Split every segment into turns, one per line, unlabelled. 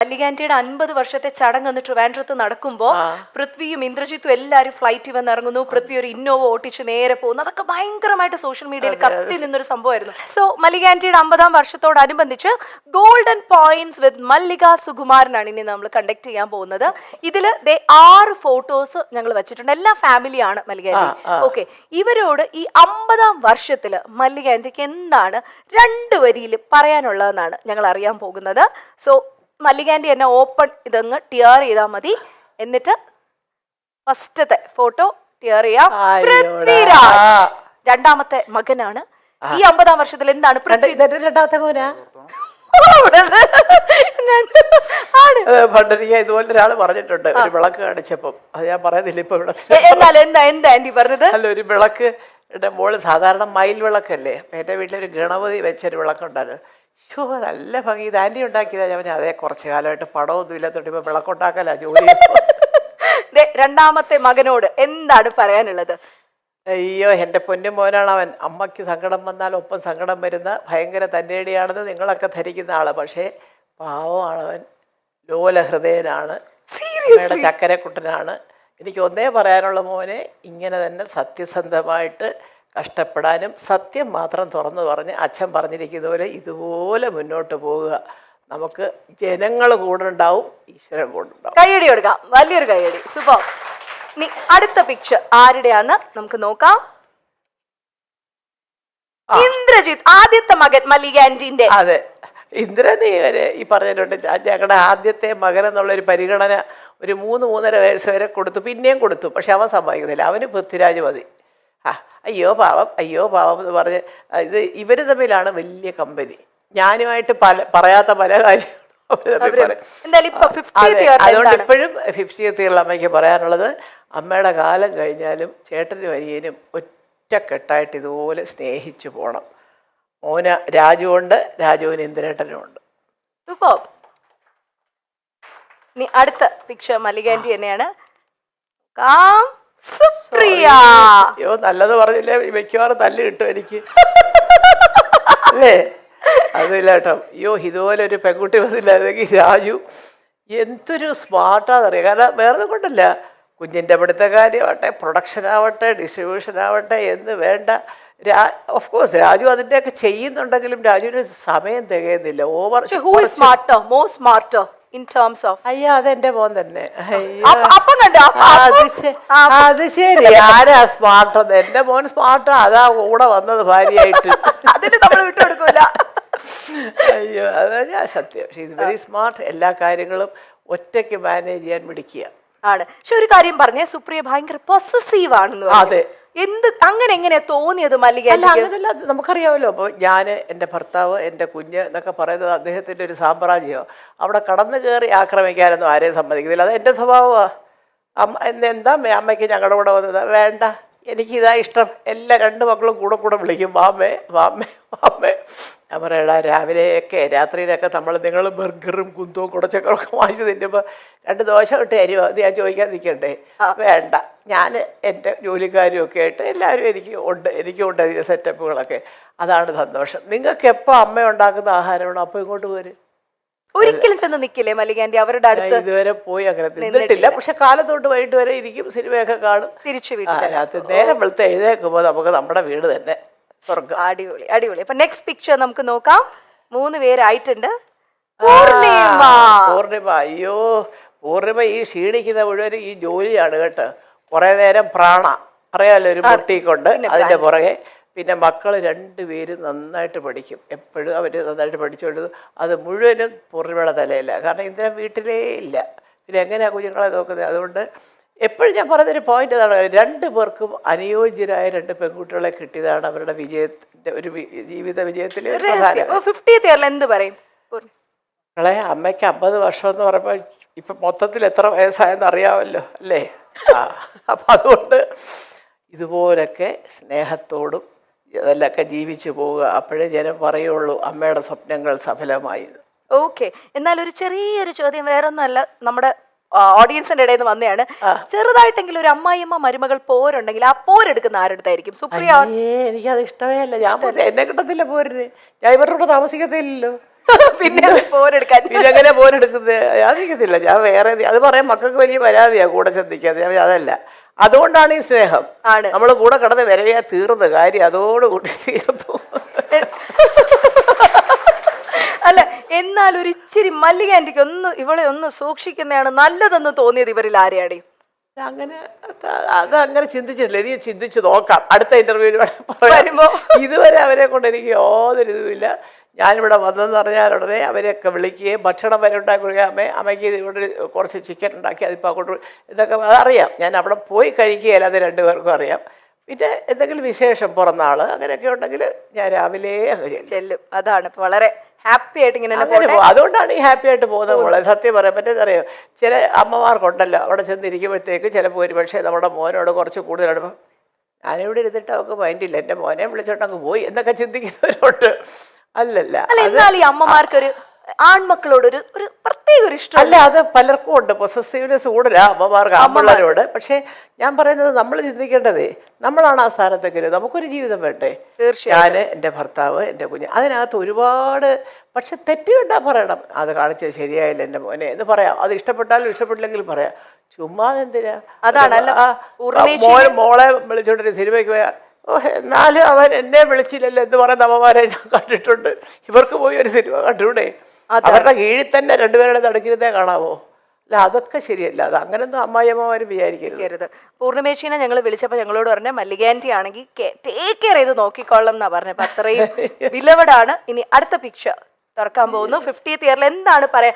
മല്ലികാന്റിയുടെ 50 വർഷത്തെ ചടങ്ങ് എന്ന് ട്രിവാൻഡ്രത്ത് നടക്കുമ്പോൾ പൃഥ്വിയും ഇന്ദ്രജിത്തും എല്ലാവരും ഫ്ലൈറ്റിൽ വന്ന് ഇറങ്ങുന്നു. പൃഥ്വി ഒരു ഇന്നോവ ഓട്ടിച്ച് നേരെ പോകുന്നു. അതൊക്കെ ഭയങ്കരമായിട്ട് സോഷ്യൽ മീഡിയയിൽ കത്തി നിന്നൊരു സംഭവമായിരുന്നു. സോ മല്ലികാന്റിയുടെ 50-ാം വർഷത്തോടനുബന്ധിച്ച് ഗോൾഡൻ പോയിന്റ്സ് വിത്ത് മല്ലിക സുകുമാരനാണ് ഇനി നമ്മൾ കണ്ടക്ട് ചെയ്യാൻ പോകുന്നത്. ഇതിൽ 6 ഫോട്ടോസ് ഞങ്ങൾ വെച്ചിട്ടുണ്ട്. എല്ലാ ഫാമിലിയാണ് മല്ലികാന്റി. ഓക്കെ, ഇവരോട് ഈ 50-ാം വർഷത്തിൽ മല്ലികാന്റിക്ക് എന്താണ് 2 വരിയിൽ പറയാനുള്ളതെന്നാണ് ഞങ്ങൾ അറിയാൻ പോകുന്നത്. സോ മല്ലികാന്റി എന്നെ ഓപ്പൺ ഇതങ്ങ് ടിയർ ചെയ്താൽ മതി. എന്നിട്ട് ഫസ്റ്റത്തെ ഫോട്ടോ ടിയർ ചെയ്യാം. പൃഥ്വിരാജ് 2ാമത്തെ മകനാണ്. ഈ 50-ാം വർഷത്തിൽ എന്താണ്
രണ്ടാമത്തെ മോനാ? പണ്ടൊരിക്കൽ ഇതുപോലെ ഒരാള് പറഞ്ഞിട്ടുണ്ട്, ഒരു വിളക്ക് കാണിച്ചപ്പം. അത് ഞാൻ പറയുന്നില്ല ഇപ്പൊ ഇവിടെ.
എന്താ ആന്റി പറഞ്ഞത്?
അല്ല, ഒരു വിളക്ക് മോള് സാധാരണ മയിൽ വിളക്കല്ലേ, എന്റെ വീട്ടിലൊരു ഗണപതി വെച്ചൊരു വിളക്കുണ്ടായിരുന്നു. ഷോ, നല്ല ഭംഗി. ഇത് ആന്റി ഉണ്ടാക്കിയതാ. ഞാൻ അതേ കുറച്ചു കാലമായിട്ട് പടമൊന്നും ഇല്ലാത്തോണ്ട് ഇപ്പൊ വിളക്കുണ്ടാക്കല ജോലി.
2ാമത്തെ മകനോട് എന്താണ് പറയാനുള്ളത്?
അയ്യോ, എൻ്റെ പൊന്നു മോനാണ് അവൻ. അമ്മയ്ക്ക് സങ്കടം വന്നാൽ ഒപ്പം സങ്കടം വരുന്ന ഭയങ്കര തന്നേടിയാണെന്ന് നിങ്ങളൊക്കെ ധരിക്കുന്ന ആള്. പക്ഷേ പാവമാണ് അവൻ, ലോലഹൃദയനാണ്, അമ്മയുടെ ചക്കരക്കുട്ടനാണ്. എനിക്ക് ഒന്നേ പറയാനുള്ള, മോനെ ഇങ്ങനെ തന്നെ സത്യസന്ധമായിട്ട് കഷ്ടപ്പെടാനും സത്യം മാത്രം തുറന്നു പറഞ്ഞ് അച്ഛൻ പറഞ്ഞിരിക്കുന്ന പോലെ ഇതുപോലെ മുന്നോട്ട് പോവുക. നമുക്ക് ജനങ്ങൾ കൂടെ ഉണ്ടാവും, ഈശ്വരൻ കൂടെ ഉണ്ടാവും.
കൈയടി കൊടുക്കാം, വലിയൊരു കൈയടി. സൂപ്പർ. ഇനി അടുത്ത പിക്ചർ ആരുടെയാന്ന് നമുക്ക് നോക്കാം. ഇന്ദ്രജിത്ത്, ആദ്യത്തെ മകൻ മല്ലികാന്റിന്റെ.
അതെ, ഇന്ദ്രന് ഈ പറഞ്ഞിട്ടുണ്ട്. ഞങ്ങളുടെ ആദ്യത്തെ മകൻ എന്നുള്ളൊരു പരിഗണന ഒരു 3-3.5 വയസ്സ് വരെ കൊടുത്തു, പിന്നെയും കൊടുത്തു. പക്ഷെ അവൻ സമ്മതിക്കുന്നില്ല. അവന് പൃഥ്വിരാജ് മതി. അയ്യോ പാവം, അയ്യോ പാവം എന്ന് പറഞ്ഞ് ഇത് ഇവർ തമ്മിലാണ് വലിയ കമ്പനി. ഞാനുമായിട്ട് പറയാത്ത പല കാര്യങ്ങളും. അതുകൊണ്ട് ഇപ്പോഴും 50th ഇയറിൽ അമ്മയ്ക്ക് പറയാനുള്ളത്, അമ്മയുടെ കാലം കഴിഞ്ഞാലും ചേട്ടനും അനിയനും ഒറ്റക്കെട്ടായിട്ട് ഇതുപോലെ സ്നേഹിച്ചു പോകണം. മോന് രാജുവുണ്ട്, രാജുവിന് ഇന്ദ്രേട്ടനും ഉണ്ട്.
ഇനി അടുത്ത പിക്ചർ മല്ലികാന്റി തന്നെയാണ്. സുപ്രിയ.
അയ്യോ, നല്ലത് പറഞ്ഞില്ലേ, മിക്കവാറും തല്ല് കിട്ടും എനിക്ക് അല്ലേ? അതില്ല കേട്ടോ. അയ്യോ, ഇതുപോലെ ഒരു പെൺകുട്ടി വന്നില്ലായിരുന്നെങ്കിൽ. രാജു എന്തൊരു സ്മാർട്ടാണെന്നറിയാം. കാരണം വേറെ കൊണ്ടല്ല, കുഞ്ഞിൻ്റെ പഠിത്ത കാര്യമാവട്ടെ, പ്രൊഡക്ഷൻ ആവട്ടെ, ഡിസ്ട്രിബ്യൂഷൻ ആവട്ടെ എന്ന് വേണ്ട. ഓഫ് കോഴ്സ് രാജു അതിൻ്റെയൊക്കെ ചെയ്യുന്നുണ്ടെങ്കിലും രാജുവിന് സമയം തികയുന്നില്ല. അയ്യോ, അതെന്റെ മോൻ തന്നെ. അത് ശരി, ആരാ സ്മാർട്ട്? എന്റെ മോൻ സ്മാർട്ടാ, അതാ കൂടെ വന്നത് ഭാര്യയായിട്ട്. അയ്യോ, അതാ ഞാൻ സത്യം. She is very smart. എല്ലാ കാര്യങ്ങളും ഒറ്റയ്ക്ക് മാനേജ് ചെയ്യാൻ മിടിക്കുക
ആണ്. പക്ഷെ ഒരു കാര്യം പറഞ്ഞേ, സുപ്രിയ ഭയങ്കര പൊസസീവ് ആണെന്ന്.
അതെ,
അങ്ങനെ എങ്ങനെയാ തോന്നിയത് മല്ലികാന്റി?
അങ്ങനെയല്ല, നമുക്കറിയാമല്ലോ. അപ്പോൾ ഞാൻ, എൻ്റെ ഭർത്താവ്, എൻ്റെ കുഞ്ഞ് എന്നൊക്കെ പറയുന്നത് അദ്ദേഹത്തിൻ്റെ ഒരു സാമ്രാജ്യമോ. അവിടെ കടന്നു കയറി ആക്രമിക്കാനൊന്നും ആരെയും സമ്മതിക്കുന്നില്ല. അത് എൻ്റെ സ്വഭാവമാണ്. എന്താ അമ്മയ്ക്ക് ഞങ്ങളുടെ കൂടെ വന്നത്? വേണ്ട, എനിക്കിതാ ഇഷ്ടം. എല്ലാ 2 മക്കളും കൂടെ വിളിക്കും, വാമ്മേ വാമ്മേ വാമ്മേ. ഞാൻ പറയടാ, രാവിലെയൊക്കെ രാത്രിയിലൊക്കെ നിങ്ങൾ ബർഗറും കുന്തവും കുടച്ചക്കറൊക്കെ വാങ്ങിച്ച് തിന്നുമ്പോൾ 2 ദോശ ഇട്ട് തരുമോ? അത് ഞാൻ ചോദിക്കാൻ നിൽക്കണ്ടേ? വേണ്ട, ഞാൻ എൻ്റെ ജോലിക്കാരും ഒക്കെ ആയിട്ട് എല്ലാവരും എനിക്കുണ്ട് അതിൻ്റെ സെറ്റപ്പുകളൊക്കെ. അതാണ് സന്തോഷം. നിങ്ങൾക്ക് എപ്പോൾ അമ്മ ഉണ്ടാക്കുന്ന ആഹാരമാണ്, അപ്പോൾ ഇങ്ങോട്ട് പോരും.
ഒരിക്കലും ചെന്ന് നിൽക്കില്ലേ മല്ലികാന്റി അവരുടെ അടുത്ത്?
ഇതുവരെ പോയി അങ്ങനെ നിന്നിട്ടില്ല. പക്ഷെ കാലത്തോട്ട് വൈകിട്ട് വരെ ഇരിക്കും, സിനിമയൊക്കെ കാണും.
തിരിച്ചു
രാത്രി നേരം വെളുത്ത് എഴുന്നേൽക്കുമ്പോൾ നമുക്ക് നമ്മുടെ വീട് തന്നെ സ്വർഗ്ഗം.
അടിപൊളി അടിപൊളി. അപ്പൊ നെക്സ്റ്റ് പിക്ചർ നമുക്ക് നോക്കാം. 3 പേരായിട്ടുണ്ട്. പൂർണിമ.
അയ്യോ, പൂർണിമ ഈ ക്ഷീണിക്കുന്ന മുഴുവൻ ഈ ജോലിയാണ് കേട്ടോ. കുറെ നേരം അറിയാമല്ലോ, ഒരു പൊട്ടിക്കൊണ്ട് അതിന്റെ പുറകെ. പിന്നെ മക്കൾ 2 പേരും നന്നായിട്ട് പഠിക്കും. എപ്പോഴും അവർ നന്നായിട്ട് പഠിച്ചുകൊണ്ട് അത് മുഴുവനും പൂർണിമയുടെ തലയില്ല. കാരണം ഇന്ദ്രൻ വീട്ടിലേ ഇല്ല. പിന്നെ എങ്ങനെയാണ് കുഞ്ഞുങ്ങളെ നോക്കുന്നത്? അതുകൊണ്ട് എപ്പോഴും ഞാൻ പറയുന്നൊരു പോയിന്റ് ഇതാണ്, 2 പേർക്കും അനുയോജ്യരായ 2 പെൺകുട്ടികളെ കിട്ടിയതാണ് അവരുടെ വിജയത്തിന്റെ ഒരു ജീവിത വിജയത്തിൽ.
50th ഇയറിൽ എന്ത് പറയും?
അമ്മയ്ക്ക് 50 വർഷം എന്ന് പറയുമ്പോൾ ഇപ്പൊ മൊത്തത്തിൽ എത്ര വയസ്സായെന്ന് അറിയാമല്ലോ അല്ലേ? അപ്പം അതുകൊണ്ട് ഇതുപോലൊക്കെ സ്നേഹത്തോടും ഇതെല്ലൊക്കെ ജീവിച്ചു പോവുക. അപ്പോഴേ ജനം പറയുള്ളൂ അമ്മയുടെ സ്വപ്നങ്ങൾ സഫലമായി.
ഓക്കെ, എന്നാൽ ഒരു ചെറിയൊരു ചോദ്യം, വേറൊന്നുമല്ല, നമ്മുടെ ഓഡിയൻസിന്റെ ഇടയിൽ നിന്ന് വന്നതാണ്. ചെറുതായിട്ടെങ്കിലും ഒരു അമ്മായിയമ്മ മരുമകൾ പോരുണ്ടെങ്കിൽ ആ പോരെടുക്കുന്ന ആരെടുത്തായിരിക്കും? സുപ്രിയ.
എനിക്കത് ഇഷ്ടമേ അല്ല. ഞാൻ എന്നെ കിട്ടത്തില്ല പോരിന്. ഞാൻ ഇവരുടെ കൂടെ താമസിക്കത്തില്ലല്ലോ.
പിന്നെ പോരെടുക്കാൻ
പിന്നെ എങ്ങനെ പോരെടുക്കുന്നത് ഞാൻ നിൽക്കത്തില്ല. ഞാൻ വേറെ അത് പറയാൻ മക്കൾക്ക് വലിയ പരാതിയാണ് കൂടെ ശ്രദ്ധിക്കാതെ. ഞാൻ അതല്ല, അതുകൊണ്ടാണ് ഈ സ്നേഹം.
ആണ്.
നമ്മൾ കൂടെ കടന്ന് വരവയാ തീർന്ന കാര്യം അതോടുകൂടി തീർന്നു.
അല്ല, എന്നാൽ ഒരു ഇച്ചിരി മല്ലിക ആന്റിക്ക് ഇവളെ ഒന്ന് സൂക്ഷിക്കുന്നതാണ് നല്ലതെന്ന് തോന്നിയത് ഇവരിൽ ആരെയാടി?
അങ്ങനെ അതങ്ങനെ ചിന്തിച്ചിട്ടില്ല. ഇനി ചിന്തിച്ച് നോക്കാം അടുത്ത ഇന്റർവ്യൂവിൽ
വരുമ്പോ.
ഇതുവരെ അവരെ കൊണ്ട് എനിക്ക് യാതൊരു ഇതുമില്ല. ഞാനിവിടെ വന്നതെന്ന് പറഞ്ഞാൽ ഉടനെ അവരെയൊക്കെ വിളിക്കുകയും ഭക്ഷണം വരെ ഉണ്ടാക്കി കൊടുക്കുക. അമ്മയ്ക്ക് ഇവിടെ കുറച്ച് ചിക്കൻ ഉണ്ടാക്കി അതിപ്പോൾ അങ്ങോട്ട് ഇതൊക്കെ അതറിയാം. ഞാൻ അവിടെ പോയി കഴിക്കുകയില്ല, അത് രണ്ടുപേർക്കും അറിയാം. പിന്നെ എന്തെങ്കിലും വിശേഷം പിറന്നാൾ അങ്ങനെയൊക്കെ ഉണ്ടെങ്കിൽ ഞാൻ രാവിലെ
ചെല്ലും. അതാണ് വളരെ ഹാപ്പി ആയിട്ട് ഇങ്ങനെ
അതുകൊണ്ടാണ് ഈ ഹാപ്പി ആയിട്ട് പോകുന്നത് മോളെ. സത്യം പറയാൻ പറ്റേതറിയോ, ചില അമ്മമാർക്കുണ്ടല്ലോ അവിടെ ചെന്നിരിക്കുമ്പോഴത്തേക്ക് ചിലപ്പോൾ ഒരുപക്ഷെ നമ്മുടെ മോനോട് കുറച്ച് കൂടുതലാണ് ഞാനിവിടെ ഇരുന്നിട്ട് അവൾക്ക് മൈൻഡില്ല, എൻ്റെ മോനെ വിളിച്ചോണ്ട് അങ്ങ് പോയി എന്നൊക്കെ ചിന്തിക്കുന്നവരോട്ട്. അല്ലല്ല,
എന്നാൽ ഈ അമ്മമാർക്കൊരു ആൺമക്കളോട് ഒരു പ്രത്യേക ഒരു ഇഷ്ടം
അല്ല, അത് പലർക്കും ഉണ്ട്. പൊസസീവ്നെസ് കൂടുതലാ അമ്മമാർക്ക് ആൺപിള്ളേരോട്. പക്ഷെ ഞാൻ പറയുന്നത് നമ്മൾ ചിന്തിക്കേണ്ടതേ, നമ്മളാണ് ആ സ്ഥാനത്തെങ്കിലും നമുക്കൊരു ജീവിതം വേണ്ടേ. ഞാൻ, എൻ്റെ ഭർത്താവ്, എൻ്റെ കുഞ്ഞ്, അതിനകത്ത് ഒരുപാട്. പക്ഷെ തെറ്റ് കണ്ടാൽ പറയണം, അത് കാണിച്ചത് ശരിയായില്ല എൻ്റെ മോനെ എന്ന് പറയാം. അത് ഇഷ്ടപ്പെട്ടാലും ഇഷ്ടപ്പെട്ടില്ലെങ്കിലും പറയാം. ചുമ്മാ എന്തിനാ? അതാണ് മോളെ വിളിച്ചോണ്ടൊരു സിനിമയ്ക്ക് പോയാൽ എന്നാലും അവൻ എന്നെ വിളിച്ചില്ലല്ലോ എന്ന് പറയുന്ന അമ്മമാരെ ഞാൻ കണ്ടിട്ടുണ്ട്. ഇവർക്ക് പോയി ഒരു സിനിമ കണ്ടൂടെ? അവരുടെ കീഴിൽ തന്നെ രണ്ടുപേരുടെ നടക്കിരുന്നേ കാണാവോ? അല്ല, അതൊക്കെ ശരിയല്ല. അത് അങ്ങനൊന്നും അമ്മായിയമ്മമാരും വിചാരിക്കരുത്.
പൂർണ്ണിമേശീനെ ഞങ്ങൾ വിളിച്ചപ്പോൾ ഞങ്ങളോട് പറഞ്ഞ മല്ലിക ആന്റി ആണെങ്കിൽ ടേക്ക് കെയർ ചെയ്ത് നോക്കിക്കൊള്ളാം എന്നാ പറഞ്ഞത്. അപ്പൊ അത്രയും വിലവടാണ്. ഇനി അടുത്ത പിക്ചർ തുറക്കാൻ പോകുന്നു. 50th ഇയറിൽ എന്താണ് പറയാ?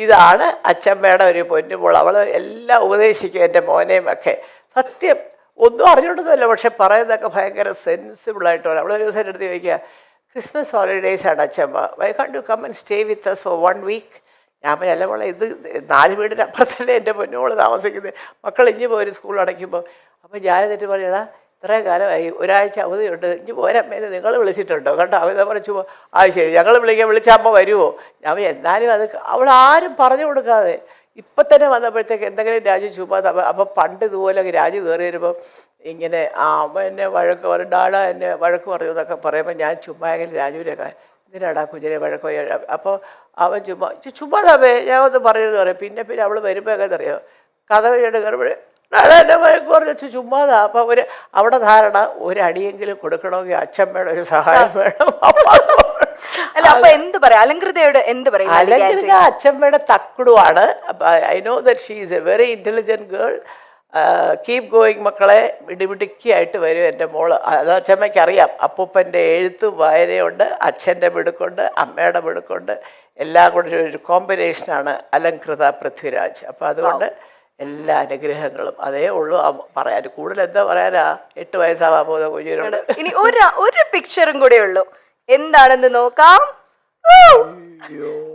ഇതാണ് അച്ഛമ്മയുടെ ഒരു പൊന്നുമോൾ. അവള് എല്ലാം ഉപദേശിക്കും എൻ്റെ മോനെയും ഒക്കെ. സത്യം ഒന്നും അറിഞ്ഞോണ്ടതല്ല, പക്ഷെ പറയുന്നതൊക്കെ ഭയങ്കര സെൻസിബിളായിട്ട് പറയും. അവളൊരു ദിവസം എടുത്ത് ചോദിക്കുക, ക്രിസ്മസ് ഹോളിഡേയ്സ് ആണ് അച്ഛമ്മ, why can't you come and stay with us for 1 week? ഞാൻ അല്ല മോളെ, ഇത് 4 വീടിന് അപ്പുറത്തല്ലേ എൻ്റെ പൊന്നുമോള് താമസിക്കുന്നത്. മക്കൾ ഇഞ്ഞ് പോയി സ്കൂൾ അടയ്ക്കുമ്പോൾ. അപ്പം ഞാൻ എന്നിട്ട് പറയടാ, ഇത്രയും കാലമായി, ഒരാഴ്ച അവധിയുണ്ട്, ഇഞ്ഞ് പോരമ്മേന്ന് നിങ്ങൾ വിളിച്ചിട്ടുണ്ടോ? കണ്ടോ അവരെ പറഞ്ഞു. ശരി, ഞങ്ങൾ വിളിച്ച അമ്മ വരുമോ? ഞാൻ എന്നാലും അത് അവൾ ആരും പറഞ്ഞു കൊടുക്കാതെ ഇപ്പം തന്നെ വന്നപ്പോഴത്തേക്ക് എന്തെങ്കിലും രാജു ചുമ്മാ. അപ്പം പണ്ട് ഇതുപോലെ രാജു കയറി വരുമ്പം ഇങ്ങനെ അമ്മ എന്നെ വഴക്ക് പറയും, ഡാഡാ എന്നെ വഴക്ക് പറഞ്ഞു എന്നൊക്കെ പറയുമ്പോൾ ഞാൻ ചുമ്മാ എങ്കിലും രാജുവിനൊക്കെ എന്തിനാടാ കുഞ്ഞിനെ വഴക്ക്. അപ്പോൾ അവൻ ചുമ്മാതാവേ ഞാൻ ഒന്ന് പറഞ്ഞതെന്ന് പറയും. പിന്നെ അവൾ വരുമ്പോൾ എങ്ങനെ അറിയാം, കഥ കഴിഞ്ഞിട്ട് കയറുമ്പോഴേ ഡാഡാ എന്നെ വഴക്ക് പറഞ്ഞു ചുമ്മാതാ. അപ്പം അവിടെ ധാരണ ഒരടിയെങ്കിലും കൊടുക്കണമെങ്കിൽ അച്ഛമ്മയുടെ ഒരു സഹായം വേണം.
അലങ്കൃതയോട് എന്ത് പറയും?
അലങ്കൃത അച്ഛമ്മയുടെ തക്കുടുവാണ്. I know that she is a very intelligent girl. Keep going മക്കളെ, മിടുമിടുക്കിയായിട്ട് വരും എൻ്റെ മോള്. അത് അച്ഛമ്മയ്ക്ക് അറിയാം. അപ്പൂപ്പൻ്റെ എഴുത്തും വായനയുണ്ട്, അച്ഛൻ്റെ മിടുക്കുണ്ട്, അമ്മയുടെ മിടുക്കുണ്ട്, എല്ലാം കൂടെ ഒരു കോമ്പിനേഷനാണ് അലങ്കൃത പൃഥ്വിരാജ്. അപ്പോൾ അതുകൊണ്ട് എല്ലാ അനുഗ്രഹങ്ങളും അതേ ഉള്ളൂ പറയാൻ. കൂടുതൽ എന്താ പറയാനാ? 8 വയസ്സാവാൻ പോകുന്ന കുഞ്ഞിനോട്.
ഇനി ഒരു പിക്ചറും കൂടെ ഉള്ളൂ, എന്താണെന്ന് നോക്കാം.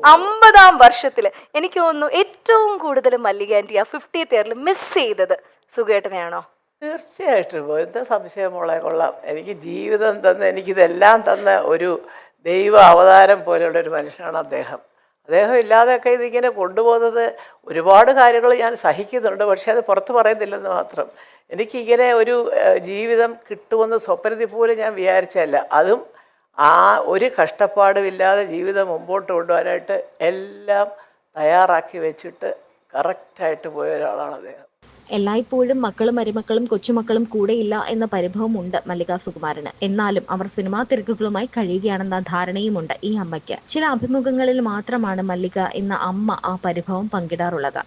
50ാം വർഷത്തില് എനിക്ക് തോന്നുന്നു ഏറ്റവും കൂടുതൽ മല്ലിക ആന്റി ആ 50th ഇയറിൽ മിസ് ചെയ്തത് സുഖേട്ടനെയാണോ?
തീർച്ചയായിട്ടും. എന്താ സംശയം മോളെ, കൊള്ളാം. എനിക്ക് ജീവിതം തന്ന, എനിക്കിതെല്ലാം തന്ന ഒരു ദൈവ അവതാരം പോലെയുള്ള ഒരു മനുഷ്യനാണ് അദ്ദേഹം. അദ്ദേഹം ഇല്ലാതെയൊക്കെ ഇതിങ്ങനെ കൊണ്ടുപോകുന്നത് ഒരുപാട് കാര്യങ്ങൾ ഞാൻ സഹിക്കുന്നുണ്ട്. പക്ഷേ അത് പുറത്ത് പറയുന്നില്ലെന്ന് മാത്രം. എനിക്കിങ്ങനെ ഒരു ജീവിതം കിട്ടുമെന്ന് സ്വപ്നത്തിൽ പോലും ഞാൻ വിചാരിച്ചല്ല. അതും ഒരു കഷ്ടപ്പാടുമില്ലാതെ ജീവിതം മുമ്പോട്ട് കൊണ്ടുപോകാനായിട്ട് എല്ലാം തയ്യാറാക്കി വെച്ചിട്ട് കറക്റ്റായിട്ട് പോയ ഒരാളാണ് അദ്ദേഹം.
എല്ലായ്പ്പോഴും മക്കളും മരുമക്കളും കൊച്ചുമക്കളും കൂടെയില്ല എന്ന പരിഭവമുണ്ട് മല്ലിക സുകുമാരന്. എന്നാലും അവർ സിനിമാ തിരക്കുകളുമായി കഴിയുകയാണെന്ന ധാരണയുമുണ്ട് ഈ അമ്മയ്ക്ക്. ചില അഭിമുഖങ്ങളിൽ മാത്രമാണ് മല്ലിക എന്ന അമ്മ ആ പരിഭവം പങ്കിടാറുള്ളത്.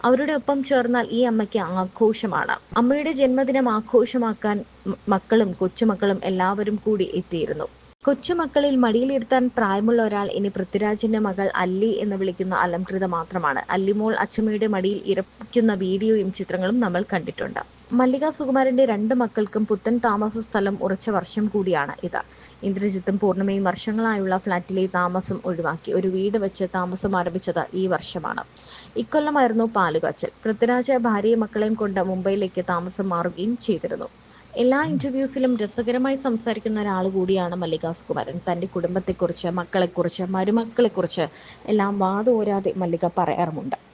അവരുടെ ഒപ്പം ചേർന്നാൽ ഈ അമ്മയ്ക്ക് ആഘോഷമാണ്. അമ്മയുടെ ജന്മദിനം ആഘോഷമാക്കാൻ മക്കളും കൊച്ചുമക്കളും എല്ലാവരും കൂടി എത്തിയിരുന്നു. കൊച്ചുമക്കളിൽ മടിയിലിരുത്താൻ പ്രായമുള്ള ഒരാൾ ഇനി പൃഥ്വിരാജിന്റെ മകൾ അല്ലി എന്ന് വിളിക്കുന്ന അലംകൃത മാത്രമാണ്. അല്ലിമോൾ അച്ഛമ്മയുടെ മടിയിൽ ഇറക്കുന്ന വീഡിയോയും ചിത്രങ്ങളും നമ്മൾ കണ്ടിട്ടുണ്ട്. മല്ലിക സുകുമാരന്റെ 2 മക്കൾക്കും പുത്തൻ താമസ സ്ഥലം ഉറച്ച വർഷം കൂടിയാണ് ഇത്. ഇന്ദ്രജിത്തും പൂർണ്ണിമയും വർഷങ്ങളായുള്ള ഫ്ളാറ്റിലെ താമസം ഒഴിവാക്കി ഒരു വീട് വെച്ച് താമസം ആരംഭിച്ചത് ഈ വർഷമാണ്. ഇക്കൊല്ലമായിരുന്നു പാലുകാച്ചൽ. പൃഥ്വിരാജ് ഭാര്യയും മക്കളെയും കൊണ്ട് മുംബൈയിലേക്ക് താമസം മാറുകയും ചെയ്തിരുന്നു. എല്ലാ ഇന്റർവ്യൂസിലും രസകരമായി സംസാരിക്കുന്ന ഒരാൾ കൂടിയാണ് മല്ലിക സുകുമാരൻ. തന്റെ കുടുംബത്തെക്കുറിച്ച്, മക്കളെക്കുറിച്ച്, മരുമക്കളെക്കുറിച്ച് എല്ലാം വാതോരാതെ മല്ലിക പറയാറുമുണ്ട്.